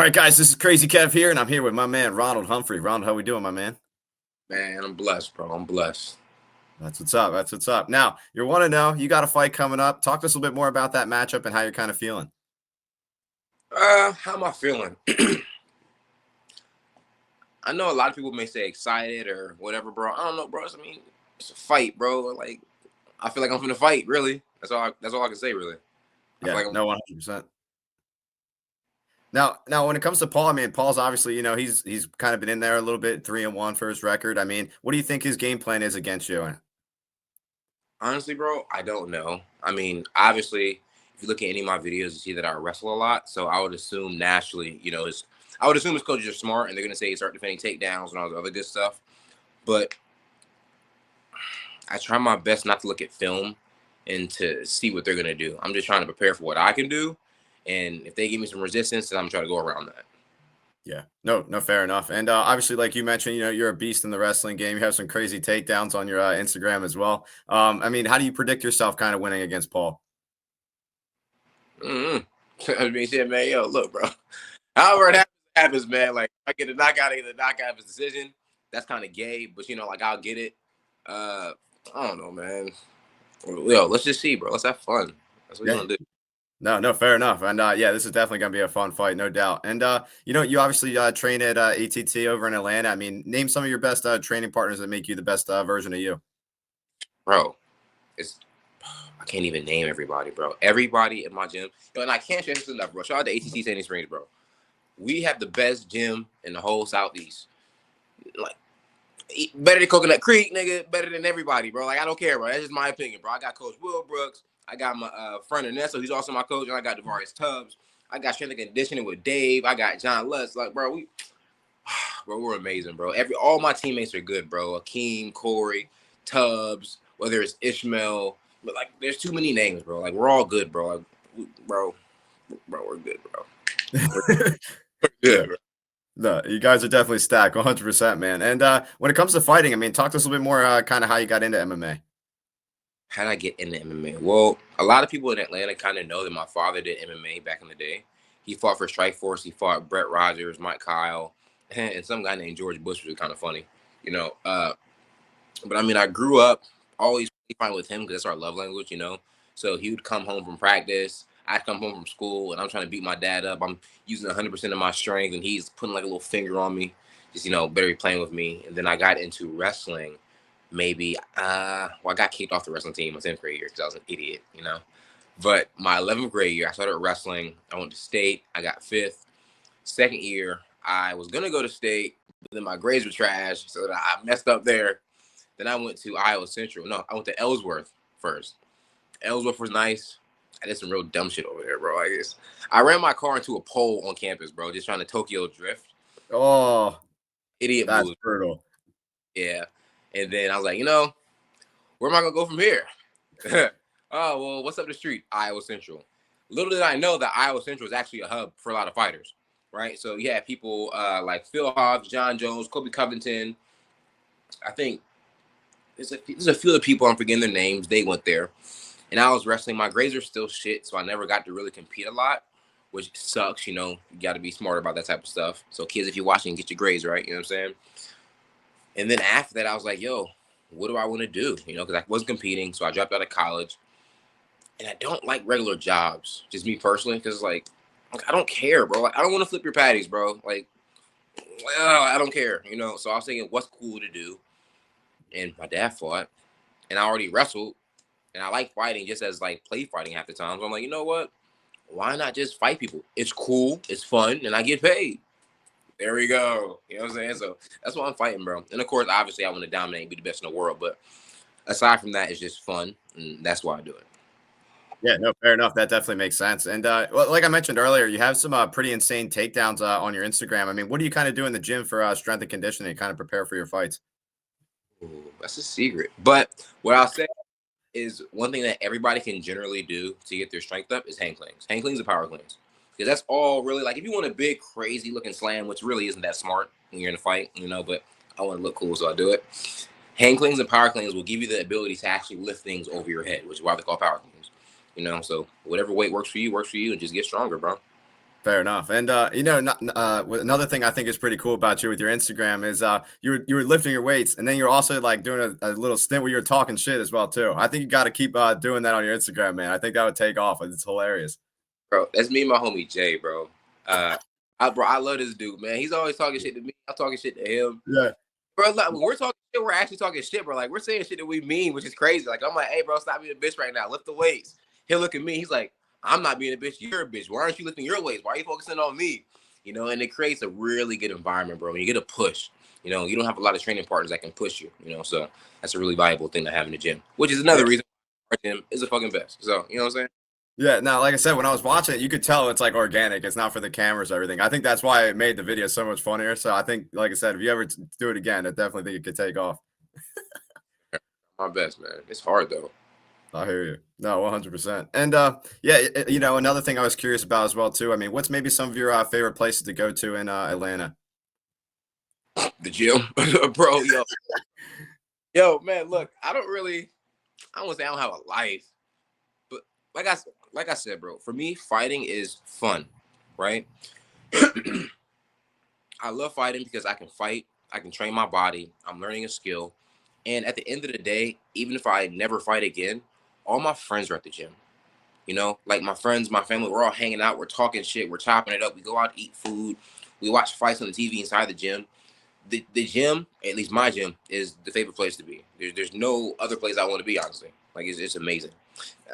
right, guys, this is Crazy Kev here, and I'm here with my man Ronald Humphrey. Ronald, how we doing, my man? Man, I'm blessed, bro. I'm blessed. That's what's up. That's what's up. Now, you want to know, you got a fight coming up. Talk to us a little bit more about that matchup and how you're kind of feeling. How am I feeling? I know a lot of people may say excited or whatever, bro. I don't know, bro. It's a fight, bro. Like, I feel like I'm finna fight. Really, that's all I can say. Really, I feel Yeah, like no, 100%. Now, when it comes to Paul, I mean, Paul's obviously, he's kind of been in there a little bit, 3-1 for his record. I mean, what do you think his game plan is against you? honestly, bro, I don't know. I mean, obviously, if you look at any of my videos, you see that I wrestle a lot. So I would assume naturally, I would assume his coaches are smart and they're gonna say start defending takedowns and all the other good stuff. But I try my best not to look at film and to see what they're gonna do. I'm just trying to prepare for what I can do, and if they give me some resistance, then I'm trying to go around that. Yeah, no, fair enough. And obviously, like you mentioned, you're a beast in the wrestling game. You have some crazy takedowns on your Instagram as well. I mean, how do you predict yourself kind of winning against Paul? I mean, shit, man, yo, look, bro. However it happens, man. Like I get a knockout, I get a knockout of his decision. That's kind of gay, but like I'll get it. I don't know, man. Yo, let's just see, bro. Let's have fun. That's what we're Yeah. gonna do. No, fair enough. And yeah, this is definitely gonna be a fun fight, no doubt. And you obviously train at ATT over in Atlanta. I mean, name some of your best training partners that make you the best version of you. Bro. It's I can't even name everybody, bro. Everybody in my gym, and I can't stress this enough, bro. Shout out to ATT Sandy Springs, bro. We have the best gym in the whole Southeast. Like better than Coconut Creek, nigga. Better than everybody, bro. Like I don't care, bro. That's just my opinion, bro. I got Coach Will Brooks. I got my friend Ernesto. He's also my coach, and I got Devarius Tubbs. I got strength and conditioning with Dave. I got John Lutz. Like, bro, we're amazing, bro. All my teammates are good, bro. Akeem, Corey, Tubbs, whether it's Ishmael, but like, there's too many names, bro. Like, we're all good, bro. Like, bro, we're good, bro. We're Yeah. good, bro. No, you guys are definitely stacked, 100%, man. And when it comes to fighting, I mean, talk to us a little bit more, kind of how you got into MMA. How did I get into MMA? Well, a lot of people in Atlanta kind of know that my father did MMA back in the day. He fought for Strikeforce. He fought Brett Rogers, Mike Kyle, and some guy named George Bush, which was kind of funny, you know. But I mean, I grew up always fine with him because that's our love language, you know. So he would come home from practice. I'd come home from school, and I'm trying to beat my dad up. I'm using 100% of my strength, and he's putting like a little finger on me, just better be playing with me. And then I got into wrestling. Maybe, I got kicked off the wrestling team my 10th grade year because I was an idiot, you know. But my 11th grade year, I started wrestling. I went to state. I got fifth. Second year, I was gonna go to state, but then my grades were trash, so that I messed up there. Then I went to Iowa Central. No, I went to Ellsworth first. Ellsworth was nice. I did some real dumb shit over there, bro. I ran my car into a pole on campus, bro, just trying to Tokyo drift. Oh, Idiot that's move. brutal. Yeah. And then I was like, where am I gonna go from here? Oh, well, what's up the street? Iowa Central. Little did I know that Iowa Central is actually a hub for a lot of fighters, right? So you had people like Phil Hobbs, John Jones, Kobe Covington. I think there's a few of the people, I'm forgetting their names. They went there. And I was wrestling. My grades are still shit, so I never got to really compete a lot, which sucks, you know. You got to be smart about that type of stuff. So kids, if you're watching, get your grades right, you know what I'm saying? And then after that, I was like, yo, what do I want to do? You know, because I wasn't competing, so I dropped out of college. And I don't like regular jobs, just me personally, because like I don't care, bro. Like, I don't want to flip your patties, bro. Like, I don't care, you know. So I was thinking, what's cool to do? And my dad fought, and I already wrestled, and I like fighting just as like play fighting half the time. So I'm like, you know what? Why not just fight people? It's cool, it's fun, and I get paid. There we go. You know what I'm saying? So that's why I'm fighting, bro. And of course, obviously, I want to dominate and be the best in the world. But aside from that, it's just fun, and that's why I do it. Yeah, no, fair enough. That definitely makes sense. And well, like I mentioned earlier, you have some pretty insane takedowns on your Instagram. I mean, what do you kind of do in the gym for strength and conditioning to kind of prepare for your fights? Ooh, that's a secret. But what I'll say is one thing that everybody can generally do to get their strength up is hang cleans. Hang cleans and power cleans. Because that's all really, like, if you want a big, crazy looking slam, which really isn't that smart when you're in a fight, you know, but I want to look cool, so I do it. Hang cleans and power cleans will give you the ability to actually lift things over your head, which is why they call power cleans. You know, so whatever weight works for you, and just get stronger, bro. Fair enough. And another thing I think is pretty cool about you with your Instagram is you were lifting your weights, and then you're also like doing a little stint where you're talking shit as well too. I think you got to keep doing that on your Instagram, man. I think that would take off. It's hilarious. Bro, that's me and my homie Jay, bro. I love this dude, man. He's always talking shit to me. I'm talking shit to him. Yeah. Bro, like, when we're talking shit, we're actually talking shit, bro. Like, we're saying shit that we mean, which is crazy. Like, I'm like, hey, bro, stop being a bitch right now. Lift the weights. He'll look at me. He's like, I'm not being a bitch. You're a bitch. Why aren't you lifting your weights? Why are you focusing on me? You know, and it creates a really good environment, bro. When you get a push, you know, you don't have a lot of training partners that can push you, you know, so that's a really valuable thing to have in the gym, which is another reason our gym is the fucking best. So, you know what I'm saying? Yeah, no, like I said, when I was watching it, you could tell it's like organic. It's not for the cameras or everything. I think that's why it made the video so much funnier. So I think, like I said, if you ever do it again, I definitely think it could take off. My best, man. It's hard, though. I hear you. No, 100%. And another thing I was curious about as well too. I mean, what's maybe some of your favorite places to go to in Atlanta? The gym, bro, yo, man, look, I don't want to say I don't have a life, but like I said, bro, for me, fighting is fun, right? I love fighting because I can fight, I can train my body, I'm learning a skill. And at the end of the day, even if I never fight again, all my friends are at the gym. You know, like my friends, my family, we're all hanging out, we're talking shit, we're chopping it up, we go out to eat food, we watch fights on the TV inside the gym. The gym, at least my gym, is the favorite place to be. There's no other place I want to be, honestly. Like, it's amazing.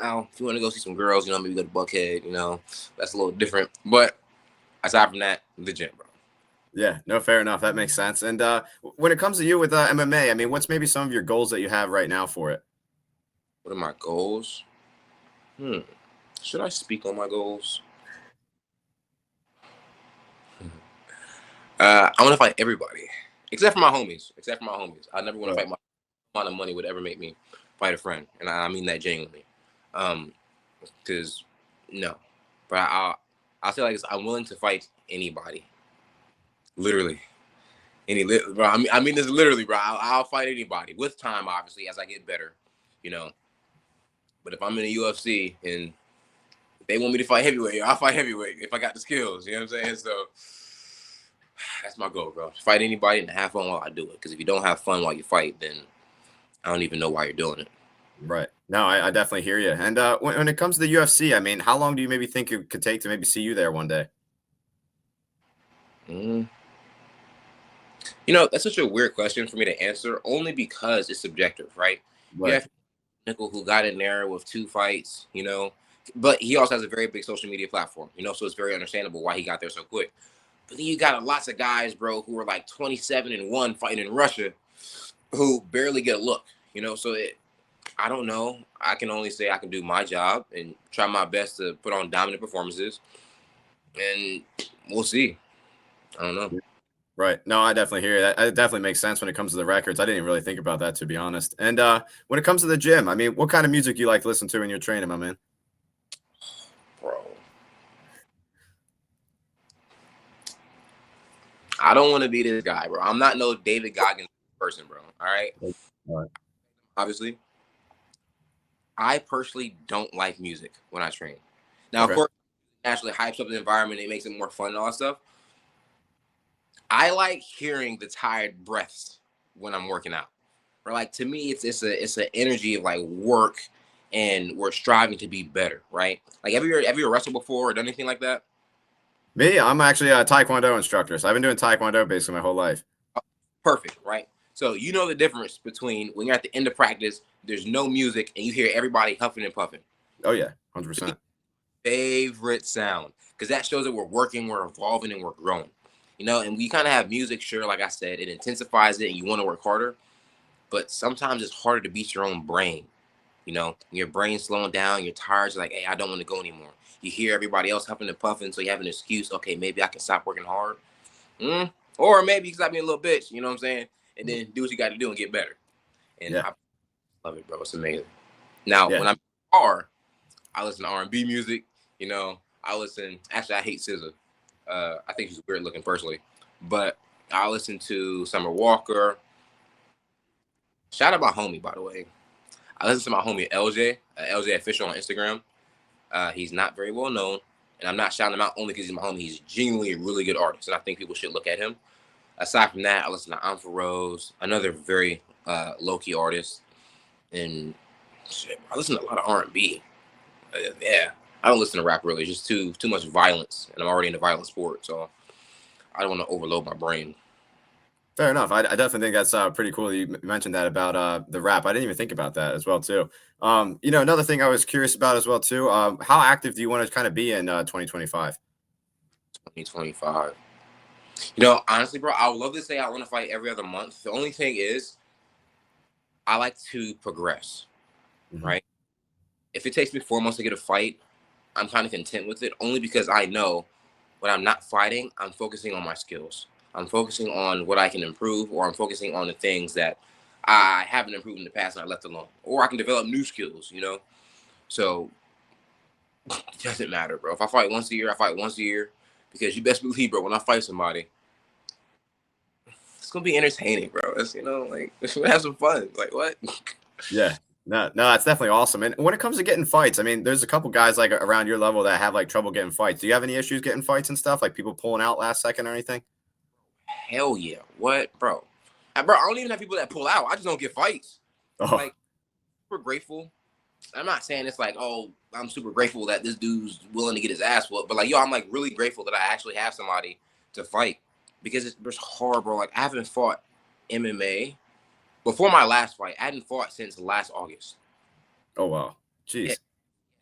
Now, if you want to go see some girls, you know, maybe go to Buckhead, you know, that's a little different. But aside from that, the gym, bro. Yeah, no, fair enough. That makes sense. And when it comes to you with MMA, I mean, what's maybe some of your goals that you have right now for it? What are my goals? Should I speak on my goals? I want to fight everybody, except for my homies. I never want to fight my amount of money would ever make me fight a friend, and I mean that genuinely. Because no, but I'll say like this: I'm willing to fight anybody, literally bro. I mean this literally, bro. I'll fight anybody with time, obviously, as I get better, you know. But if I'm in the UFC and they want me to fight heavyweight, I'll fight heavyweight if I got the skills. You know what I'm saying? So that's my goal, bro. Fight anybody and have fun while I do it. Because if you don't have fun while you fight, then I don't even know why you're doing it. Right. No, I definitely hear you. And when it comes to the UFC, I mean, how long do you maybe think it could take to maybe see you there one day? Mm. You know, that's such a weird question for me to answer, only because it's subjective, right? You Right. have Nickel who got in there with 2 fights, you know, but he also has a very big social media platform, you know, so it's very understandable why he got there so quick. But then you got lots of guys, bro, who are like 27-1 fighting in Russia who barely get a look, you know, so I don't know. I can only say I can do my job and try my best to put on dominant performances, and we'll see. I don't know. Right. No, I definitely hear you. That it definitely makes sense when it comes to the records. I didn't even really think about that, to be honest. And when it comes to the gym, I mean, what kind of music you like to listen to when you're training, my man? Bro, I don't want to be this guy, bro. I'm not no David Goggins person, bro. All right. All right. Obviously, I personally don't like music when I train. Now, of Okay. course, it naturally hypes up the environment. It makes it more fun and all that stuff. I like hearing the tired breaths when I'm working out. Or like to me, it's an energy of like work, and we're striving to be better, right? Like have you wrestled before or done anything like that? Me, I'm actually a Taekwondo instructor. So I've been doing Taekwondo basically my whole life. Perfect, right? So you know the difference between when you're at the end of practice, there's no music, and you hear everybody huffing and puffing. Oh, yeah. 100%. Favorite sound, because that shows that we're working, we're evolving, and we're growing. You know, and we kind of have music, sure, like I said, it intensifies it, and you want to work harder. But sometimes it's harder to beat your own brain. You know, your brain's slowing down, you're tired, you're like, hey, I don't want to go anymore. You hear everybody else huffing and puffing, so you have an excuse. Okay, maybe I can stop working hard. Or maybe you can stop being a little bitch, you know what I'm saying? And then do what you got to do and get better. And Yeah. I love it, bro. It's amazing. Now, Yeah. when I'm in the car, I listen to R&B music. You know, actually, I hate SZA. I think she's weird looking personally. But I listen to Summer Walker. Shout out my homie, by the way. I listen to my homie LJ, LJ Official on Instagram. He's not very well known, And I'm not shouting him out only because he's my homie. He's genuinely a really good artist, and I think people should look at him. Aside from that, I listen to Ampharos, another very low-key artist, and shit, I listen to a lot of R&B. Yeah, I don't listen to rap really. It's just too much violence, and I'm already in a violent sport, so I don't want to overload my brain. Fair enough. I definitely think that's pretty cool that you mentioned that about the rap. I didn't even think about that as well too. Another thing I was curious about as well too. How active do you want to kind of be in 2025? 2025. Honestly, bro, I would love to say I want to fight every other month. The only thing is, I like to progress, Mhm. right? If it takes me 4 months to get a fight, I'm kind of content with it, only because I know when I'm not fighting, I'm focusing on my skills. I'm focusing on what I can improve, or I'm focusing on the things that I haven't improved in the past and I left alone. Or I can develop new skills. So it doesn't matter, bro. If I fight once a year, I fight once a year. Because you best believe, bro, when I fight somebody, it's gonna be entertaining, bro. It's like let's have some fun. Like what? Yeah. No, that's definitely awesome. And when it comes to getting fights, I mean, there's a couple guys like around your level that have like trouble getting fights. Do you have any issues getting fights and stuff, like people pulling out last second or anything? Hell yeah. What, bro? Bro, I don't even have people that pull out. I just don't get fights. Oh, Like, super grateful. I'm not saying it's like, oh, I'm super grateful that this dude's willing to get his ass whooped, but like, yo, I'm like really grateful that I actually have somebody to fight, because it's hard, bro. Like, I haven't fought MMA before my last fight. I hadn't fought since last August. oh wow. Yeah, Jeez.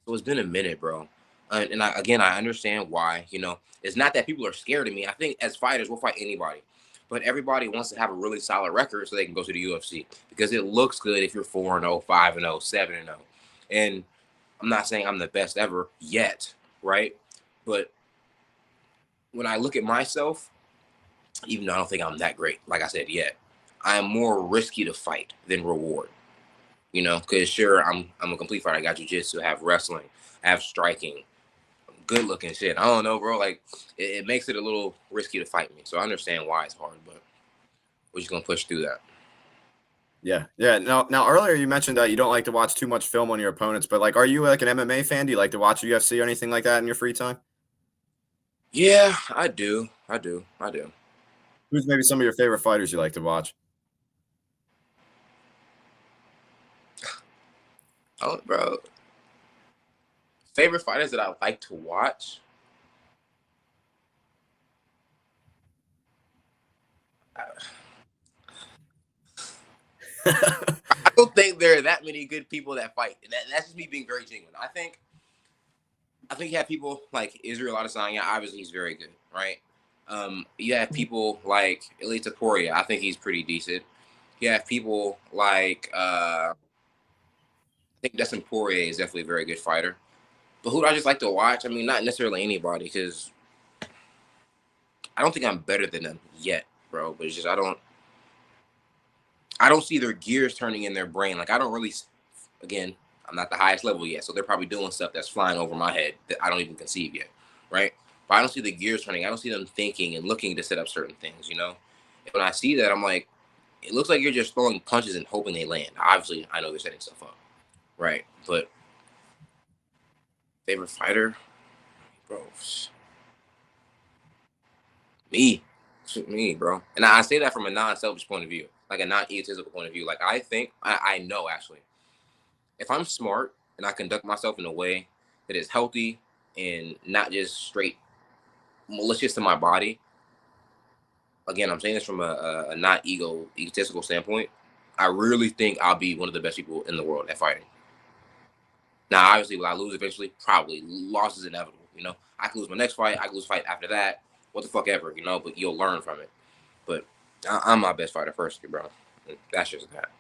so it's been a minute, bro. Again, I understand why. It's not that people are scared of me. I think as fighters, we'll fight anybody, but everybody wants to have a really solid record so they can go to the UFC, because it looks good if you're 4-0, 5-0, 7-0. And I'm not saying I'm the best ever yet, right? But when I look at myself, even though I don't think I'm that great, like I said, yet, I am more risky to fight than reward. Because sure, I'm a complete fighter. I got jiu-jitsu, I have wrestling, I have striking, good looking shit. I don't know, bro. Like it makes it a little risky to fight me. So I understand why it's hard, but we're just gonna push through that. Yeah. Yeah. Now earlier you mentioned that you don't like to watch too much film on your opponents, but like, are you like an MMA fan? Do you like to watch UFC or anything like that in your free time? Yeah, I do. I do. Who's maybe some of your favorite fighters you like to watch? Oh, bro. Favorite fighters that I like to watch. I don't think there are that many good people that fight. That's just me being very genuine. I think you have people like Israel Adesanya. Obviously, he's very good, right? You have people like Elita Poria. I think he's pretty decent. You have people like I think Dustin Poirier is definitely a very good fighter. But who do I just like to watch? I mean, not necessarily anybody, because I don't think I'm better than them yet, bro. But it's just I don't see their gears turning in their brain. Like I don't really. Again, I'm not the highest level yet, so they're probably doing stuff that's flying over my head that I don't even conceive yet, right? But I don't see the gears turning. I don't see them thinking and looking to set up certain things. And when I see that, I'm like, it looks like you're just throwing punches and hoping they land. Obviously, I know they're setting stuff up, right? But favorite fighter, bro, me, me, bro. And I say that from a non-selfish point of view, like a non-egotistical point of view. Like I know actually, if I'm smart and I conduct myself in a way that is healthy and not just straight malicious to my body. Again, I'm saying this from a not egotistical standpoint. I really think I'll be one of the best people in the world at fighting. Now, obviously, will I lose eventually? Probably. Loss is inevitable. I can lose my next fight. I can lose fight after that. What the fuck ever. But you'll learn from it. But I'm my best fighter first, bro. That's just that.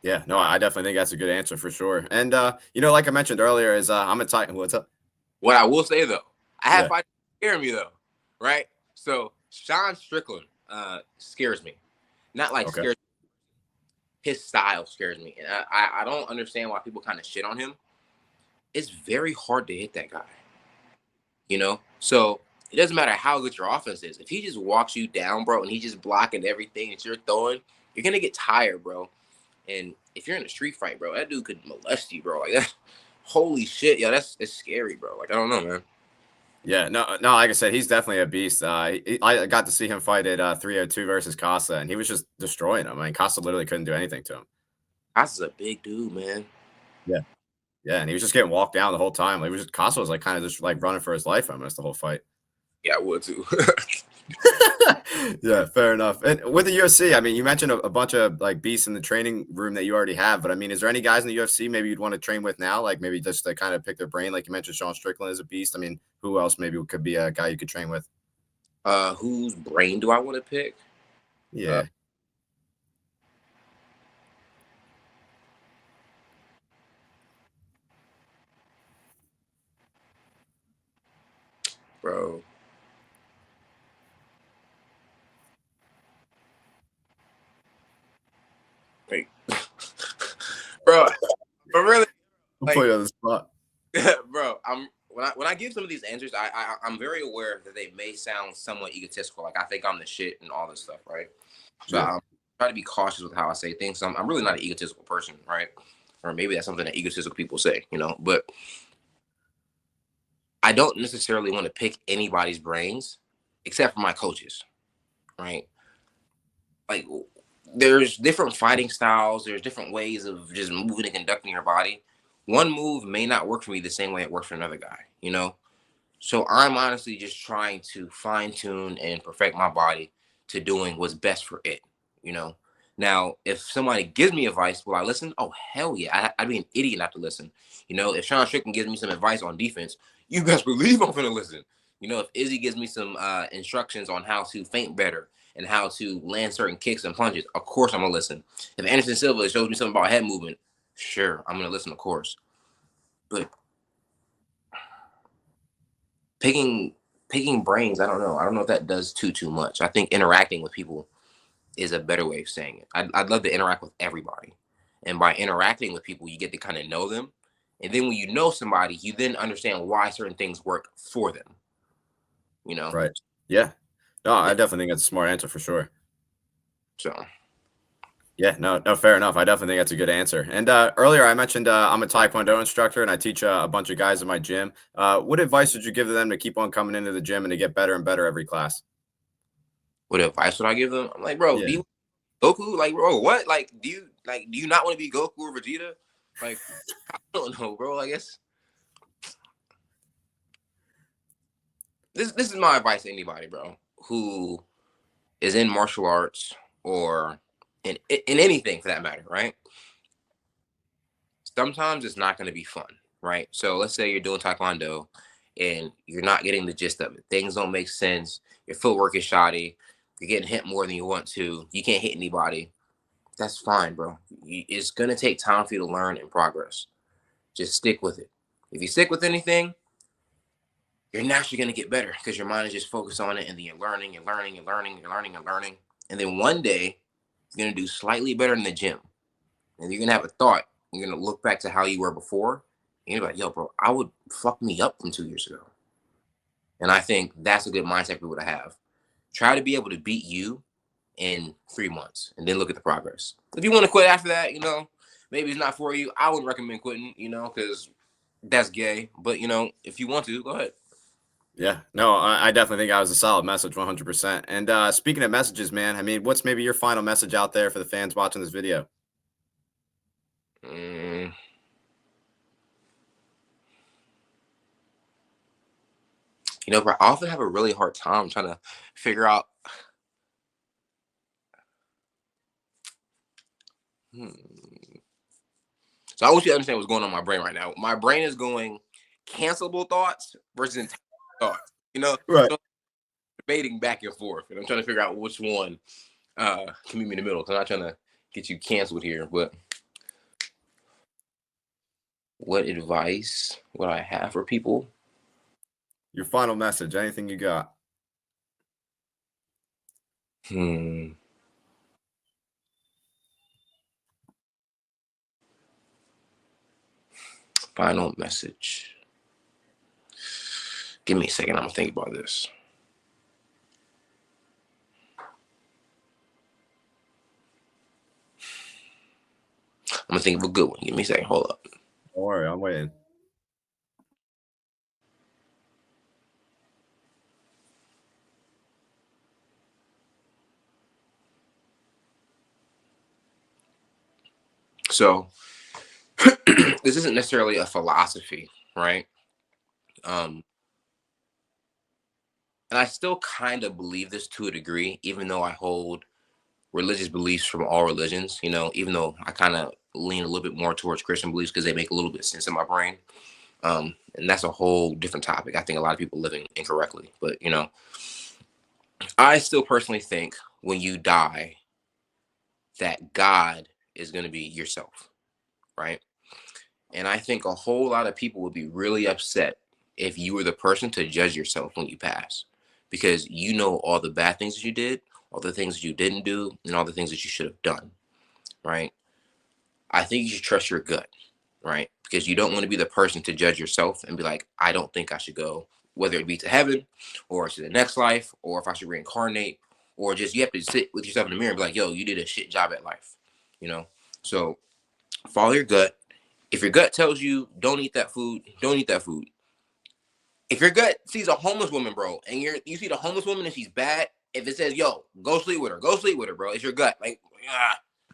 Yeah, no, I definitely think that's a good answer for sure. And like I mentioned earlier, is I'm a Titan. What's up? What I will say though, I have Yeah. fighters that scare me though, right? So Sean Strickland scares me. Not like Okay. scares. His style scares me, and I don't understand why people kind of shit on him. It's very hard to hit that guy. So it doesn't matter how good your offense is. If he just walks you down, bro, and he's just blocking everything that you're throwing, you're gonna get tired, bro. And if you're in a street fight, bro, that dude could molest you, bro. Like that. Holy shit, yo, it's scary, bro. Like I don't know, man. Yeah, no, like I said, he's definitely a beast. I got to see him fight at 302 versus Costa, and he was just destroying him. I mean, Costa literally couldn't do anything to him. Costa's a big dude, man. Yeah, yeah, and he was just getting walked down the whole time. Like, it was just Costa was like kind of just like running for his life almost the whole fight. Yeah, I would too. Yeah, fair enough. And with the UFC, I mean, you mentioned a bunch of like beasts in the training room that you already have, but I mean, is there any guys in the UFC maybe you'd want to train with now? Like maybe just to kind of pick their brain, like you mentioned, Sean Strickland is a beast. I mean, who else maybe could be a guy you could train with? Whose brain do I want to pick? Uh, Yeah, bro. Like, bro, but really, I'll put like, you on the spot. bro, I'm when I give some of these answers, I'm very aware that they may sound somewhat egotistical. Like I think I'm the shit and all this stuff, right? So Yeah, I'm trying to be cautious with how I say things. So I'm really not an egotistical person, right? Or maybe that's something that egotistical people say, you know. But I don't necessarily want to pick anybody's brains except for my coaches, right? Like there's different fighting styles, there's different ways of just moving and conducting your body. One move may not work for me the same way it works for another guy, you know? So I'm honestly just trying to fine tune and perfect my body to doing what's best for it, you know? Now, if somebody gives me advice, will I listen? Oh, hell yeah. I'd be an idiot not to listen. You know, if Sean Strickland gives me some advice on defense, you best believe I'm going to listen. You know, if Izzy gives me some instructions on how to feint better and how to land certain kicks and punches, of course I'm going to listen. If Anderson Silva shows me something about head movement, sure, I'm going to listen, of course. But picking picking brains, I don't know if that does too much. I think interacting with people is a better way of saying it. I'd love to interact with everybody, and by interacting with people you get to kind of know them, and then when you know somebody you then understand why certain things work for them, you know. right. Yeah. No, Yeah, I definitely think that's a smart answer for sure. so Yeah, no, fair enough. I definitely think that's a good answer. And earlier I mentioned I'm a Taekwondo instructor and I teach a bunch of guys in my gym. What advice would you give to them to keep on coming into the gym and to get better and better every class? what advice would I give them? I'm like, bro, do Yeah. you Goku? Like, bro, what? Like, do you not want to be Goku or Vegeta? Like, I don't know, bro. I guess this is my advice to anybody, bro, who is in martial arts or in anything for that matter, right? Sometimes it's not going to be fun, right? So let's say you're doing taekwondo and you're not getting the gist of it. Things don't make sense. Your footwork is shoddy. You're getting hit more than you want to. You can't hit anybody. That's fine, bro. It's going to take time for you to learn and progress. Just stick with it. If you stick with anything, you're naturally going to get better because your mind is just focused on it and then you're learning and learning and learning and learning and learning. And then one day you're going to do slightly better in the gym. And you're going to have a thought. You're going to look back to how you were before. And you're like, yo, bro, I would fuck me up from 2 years ago. And I think that's a good mindset for people to have. Try to be able to beat you in 3 months and then look at the progress. If you want to quit after that, you know, maybe it's not for you. I wouldn't recommend quitting, you know, because that's gay. But, you know, if you want to, go ahead. Yeah, no, I definitely think that was a solid message, 100%. And speaking of messages, man, I mean, what's maybe your final message out there for the fans watching this video? Mm, you know, bro, I often have a really hard time trying to figure out. Hmm. So I want you to understand what's going on in my brain right now. My brain is going cancelable thoughts versus intentional thoughts. You know, Right. so I'm debating back and forth, and I'm trying to figure out which one can meet me in the middle. Because I'm not trying to get you canceled here, but what advice would I have for people? Your final message, anything you got? Hmm. Final message. Give me a second. I'm gonna think about this. I'm gonna think of a good one. Give me a second. Hold up. Don't worry, I'm waiting. So this isn't necessarily a philosophy, right? Um, and I still kind of believe this to a degree, even though I hold religious beliefs from all religions, even though I kind of lean a little bit more towards Christian beliefs because they make a little bit of sense in my brain. And that's a whole different topic. I think a lot of people living incorrectly, but I still personally think when you die that God is going to be yourself, right? And I think a whole lot of people would be really upset if you were the person to judge yourself when you pass, because you know all the bad things that you did, all the things that you didn't do, and all the things that you should have done, right? I think you should trust your gut, right? Because you don't want to be the person to judge yourself and be like, I don't think I should go, whether it be to heaven or to the next life, or if I should reincarnate, or just you have to sit with yourself in the mirror and be like, yo, you did a shit job at life, you know? So follow your gut. If your gut tells you don't eat that food, don't eat that food. If your gut sees a homeless woman, bro, and you see the homeless woman and she's bad, if it says, yo, go sleep with her, bro. It's your gut. Like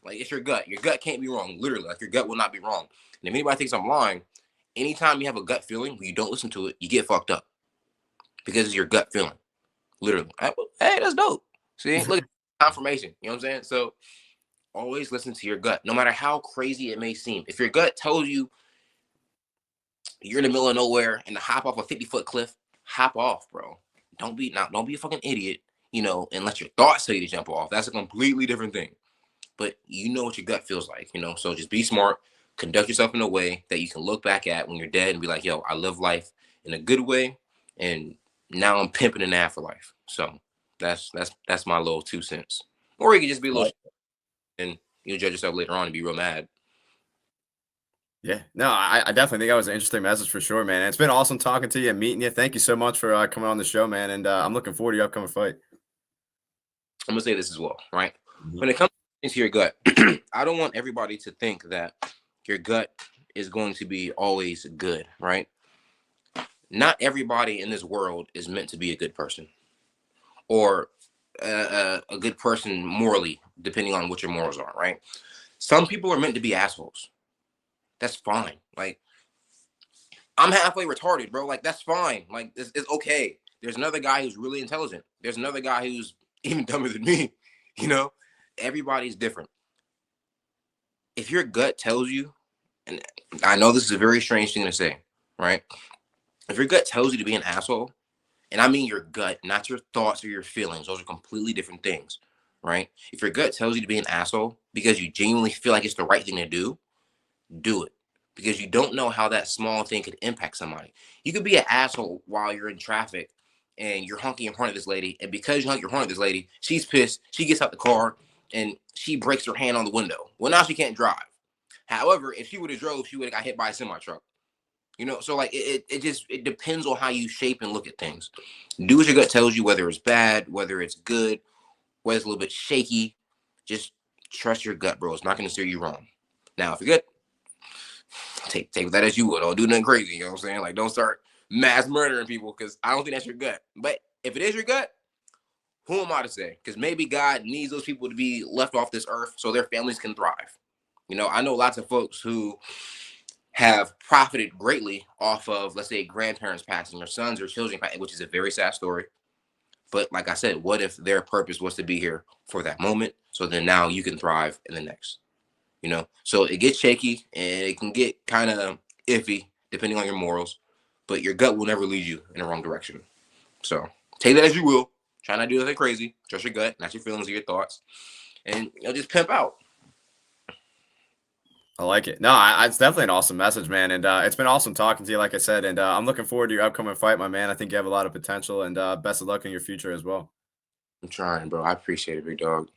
it's your gut. Your gut can't be wrong. Literally, like your gut will not be wrong. And if anybody thinks I'm lying, anytime you have a gut feeling where you don't listen to it, you get fucked up because it's your gut feeling. Literally. Hey, that's dope. See, look, confirmation. You know what I'm saying? So always listen to your gut, no matter how crazy it may seem. If your gut tells you you're in the middle of nowhere and to hop off a 50-foot cliff, hop off, bro. Don't be a fucking idiot, and let your thoughts tell you to jump off. That's a completely different thing. But you know what your gut feels like, So just be smart, conduct yourself in a way that you can look back at when you're dead and be like, yo, I live life in a good way, and now I'm pimping in the afterlife. So that's my little 2 cents. Or you can just be a little and you'll judge yourself later on and be real mad. Yeah, no, I definitely think that was an interesting message for sure, man. And it's been awesome talking to you and meeting you. Thank you so much for coming on the show, man. And I'm looking forward to your upcoming fight. I'm gonna say this as well, right? Mhm. When it comes into your gut, I don't want everybody to think that your gut is going to be always good, right? Not everybody in this world is meant to be a good person or a good person morally, depending on what your morals are, right? Some people are meant to be assholes. That's fine. Like, I'm halfway retarded, bro. Like, that's fine. Like, it's okay. There's another guy who's really intelligent. There's another guy who's even dumber than me. You know, everybody's different. If your gut tells you, and I know this is a very strange thing to say, right? If your gut tells you to be an asshole, and I mean your gut, not your thoughts or your feelings, those are completely different things, right? If your gut tells you to be an asshole because you genuinely feel like it's the right thing to do it. Because you don't know how that small thing could impact somebody. You could be an asshole while you're in traffic and you're honking in front of this lady, and because you honk in front of this lady, she's pissed. She gets out the car and she breaks her hand on the window. Well, now she can't drive. However, if she would have drove, she would have got hit by a semi truck. So like it depends on how you shape and look at things. Do what your gut tells you, whether it's bad, whether it's good, whether it's a little bit shaky. Just trust your gut, bro. It's not going to steer you wrong. Now, if you're good, take that as you would. Don't do nothing crazy. You know what I'm saying? Like, don't start mass murdering people because I don't think that's your gut. But if it is your gut, who am I to say? Because maybe God needs those people to be left off this earth so their families can thrive. I know lots of folks who have profited greatly off of, let's say, grandparents passing or sons or children, which is a very sad story. But like I said, what if their purpose was to be here for that moment? So then now you can thrive in the next. So it gets shaky and it can get kind of iffy depending on your morals, but your gut will never lead you in the wrong direction. So take that as you will. Try not to do anything crazy. Trust your gut, not your feelings or your thoughts, and just pimp out. I like it. No, it's definitely an awesome message, man. And it's been awesome talking to you, like I said. And I'm looking forward to your upcoming fight, my man. I think you have a lot of potential, and best of luck in your future as well. I'm trying, bro. I appreciate it, big dog.